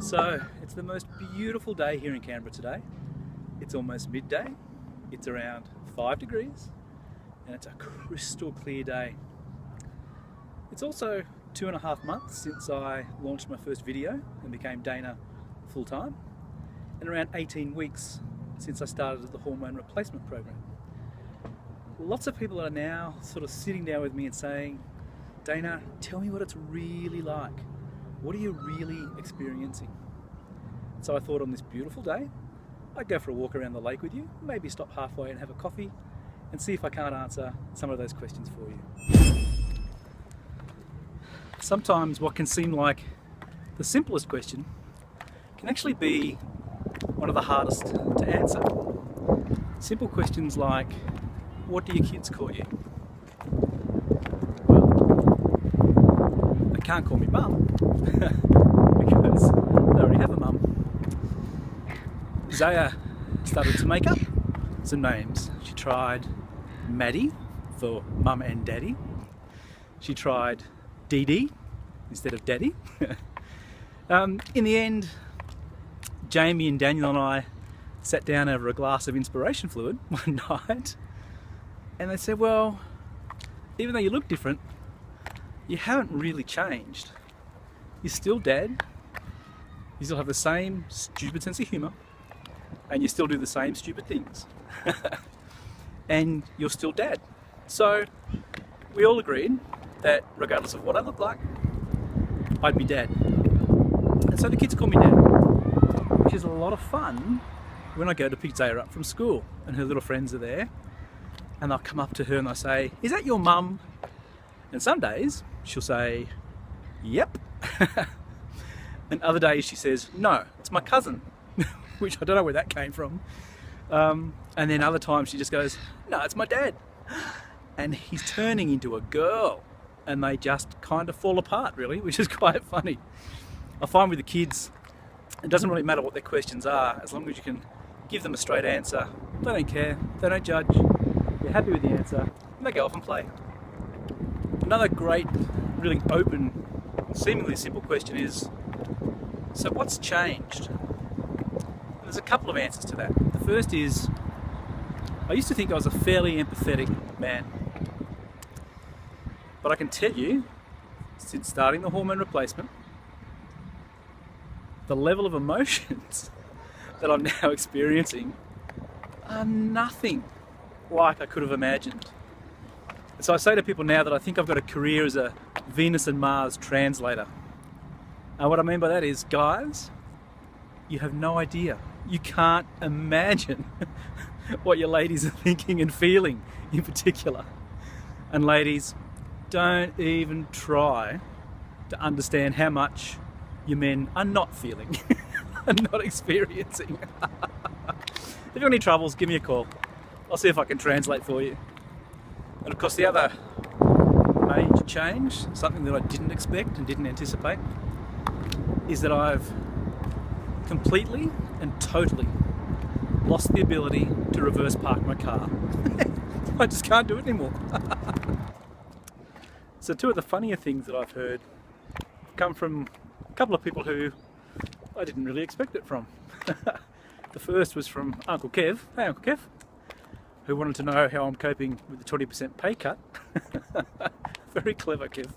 So it's the most beautiful day here in Canberra today. It's almost midday, it's around 5 degrees, and it's a crystal clear day. It's also 2.5 months since I launched my first video and became Dana full-time, and around 18 weeks since I started the hormone replacement program. Lots of people are now sort of sitting down with me and saying, Dana, tell me what it's really like. What are you really experiencing? So I thought on this beautiful day, I'd go for a walk around the lake with you, maybe stop halfway and have a coffee, and see if I can't answer some of those questions for you. Sometimes what can seem like the simplest question can actually be one of the hardest to answer. Simple questions like, what do your kids call you? Well, they can't call me mum because they already have a mum. Zaya started to make up some names. She tried Maddie for mum and daddy. She tried Dee Dee instead of daddy. In the end, Jamie and Daniel and I sat down over a glass of inspiration fluid one night, and they said, well, even though you look different, you haven't really changed. You're still dad, you still have the same stupid sense of humour, and you still do the same stupid things. And you're still dad. So we all agreed that regardless of what I look like, I'd be dad. And so the kids call me dad, which is a lot of fun when I go to pick Zaya up from school and her little friends are there, and they'll come up to her and they'll say, is that your mum? And some days she'll say, yep. And other days she says, no, it's my cousin, which I don't know where that came from. And then other times she just goes, no, it's my dad. And he's turning into a girl, and they just kind of fall apart really, which is quite funny. I find with the kids, it doesn't really matter what their questions are, as long as you can give them a straight answer. They don't care, they don't judge, they're happy with the answer, and they go off and play. Another great, really open, seemingly simple question is, so what's changed? And there's a couple of answers to that. The first is, I used to think I was a fairly empathetic man. But I can tell you, since starting the hormone replacement, the level of emotions that I'm now experiencing are nothing like I could have imagined. And so I say to people now that I think I've got a career as a Venus and Mars translator. And what I mean by that is, guys, you have no idea. You can't imagine what your ladies are thinking and feeling in particular. And ladies, don't even try to understand how much your men are not feeling and not experiencing. If you've got any troubles, give me a call. I'll see if I can translate for you. And of course the other major change, something that I didn't expect and didn't anticipate, is that I've completely and totally lost the ability to reverse park my car. I just can't do it anymore. So two of the funnier things that I've heard come from a couple of people who I didn't really expect it from. The first was from Uncle Kev. Hey Uncle Kev, who wanted to know how I'm coping with the 20% pay cut. Very clever, Kev.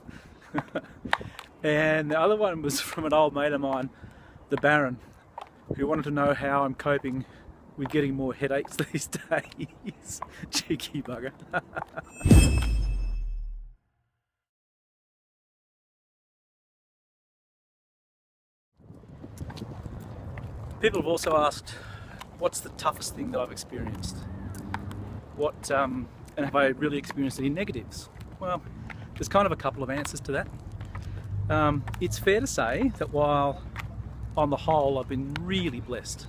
And the other one was from an old mate of mine, the Baron, who wanted to know how I'm coping with getting more headaches these days. Cheeky bugger. People have also asked, what's the toughest thing that I've experienced? And have I really experienced any negatives? Well, there's kind of a couple of answers to that. It's fair to say that while on the whole I've been really blessed,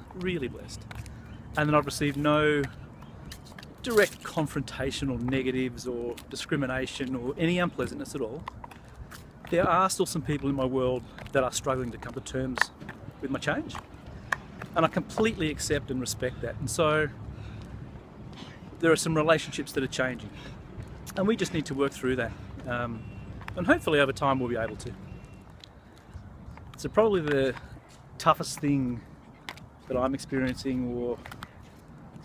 and that I've received no direct confrontational negatives or discrimination or any unpleasantness at all, there are still some people in my world that are struggling to come to terms with my change. And I completely accept and respect that. And so there are some relationships that are changing, and we just need to work through that. And hopefully over time we'll be able to. So probably toughest thing that I'm experiencing or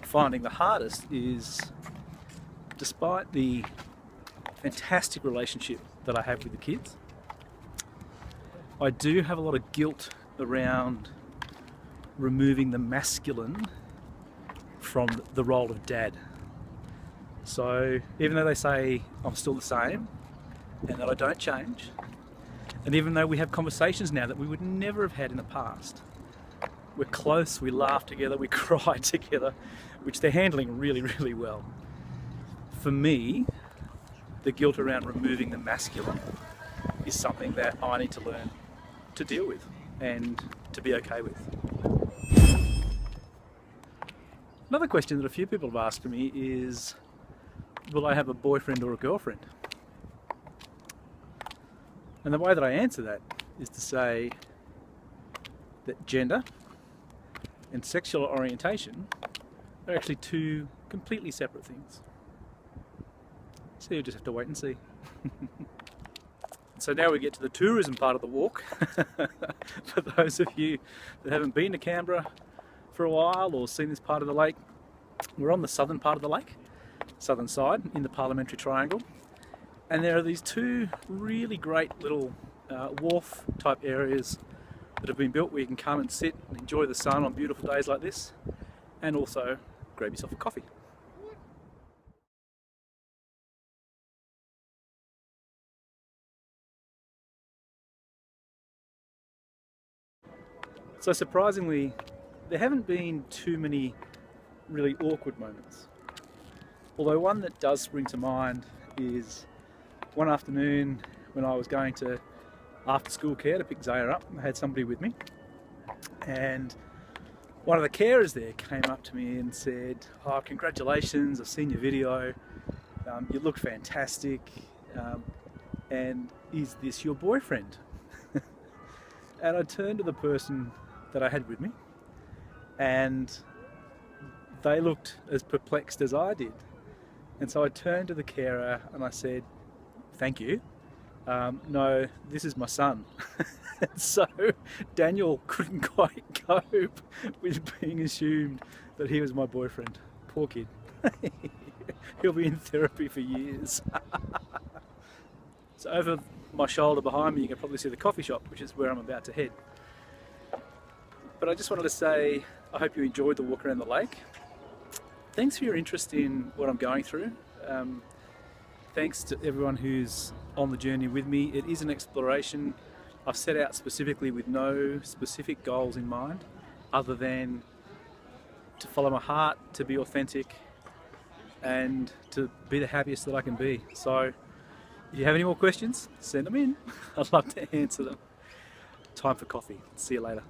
finding the hardest is, despite the fantastic relationship that I have with the kids, I do have a lot of guilt around removing the masculine from the role of dad. So even though they say I'm still the same and that I don't change, and even though we have conversations now that we would never have had in the past, we're close, we laugh together, we cry together, which they're handling really, really well. For me, the guilt around removing the masculine is something that I need to learn to deal with and to be okay with. Another question that a few people have asked me is, will I have a boyfriend or a girlfriend? And the way that I answer that is to say that gender and sexual orientation are actually two completely separate things. So you just have to wait and see. So now we get to the tourism part of the walk. For those of you that haven't been to Canberra for a while or seen this part of the lake, we're on the southern part of the lake, southern side in the Parliamentary Triangle. And there are these two really great little wharf type areas that have been built where you can come and sit and enjoy the sun on beautiful days like this, and also grab yourself a coffee. So surprisingly, there haven't been too many really awkward moments. Although one that does spring to mind is one afternoon when I was going to after school care to pick Zaya up. I had somebody with me, and one of the carers there came up to me and said, "Oh, congratulations, I've seen your video, you look fantastic, and is this your boyfriend?" And I turned to the person that I had with me, and they looked as perplexed as I did. And so I turned to the carer and I said, "Thank you. No, this is my son." And so Daniel couldn't quite cope with being assumed that he was my boyfriend. Poor kid. He'll be in therapy for years. So over my shoulder behind me you can probably see the coffee shop, which is where I'm about to head. But I just wanted to say I hope you enjoyed the walk around the lake. Thanks for your interest in what I'm going through. Thanks to everyone who's on the journey with me. It is an exploration. I've set out specifically with no specific goals in mind other than to follow my heart, to be authentic, and to be the happiest that I can be. So if you have any more questions, send them in. I'd love to answer them. Time for coffee. See you later.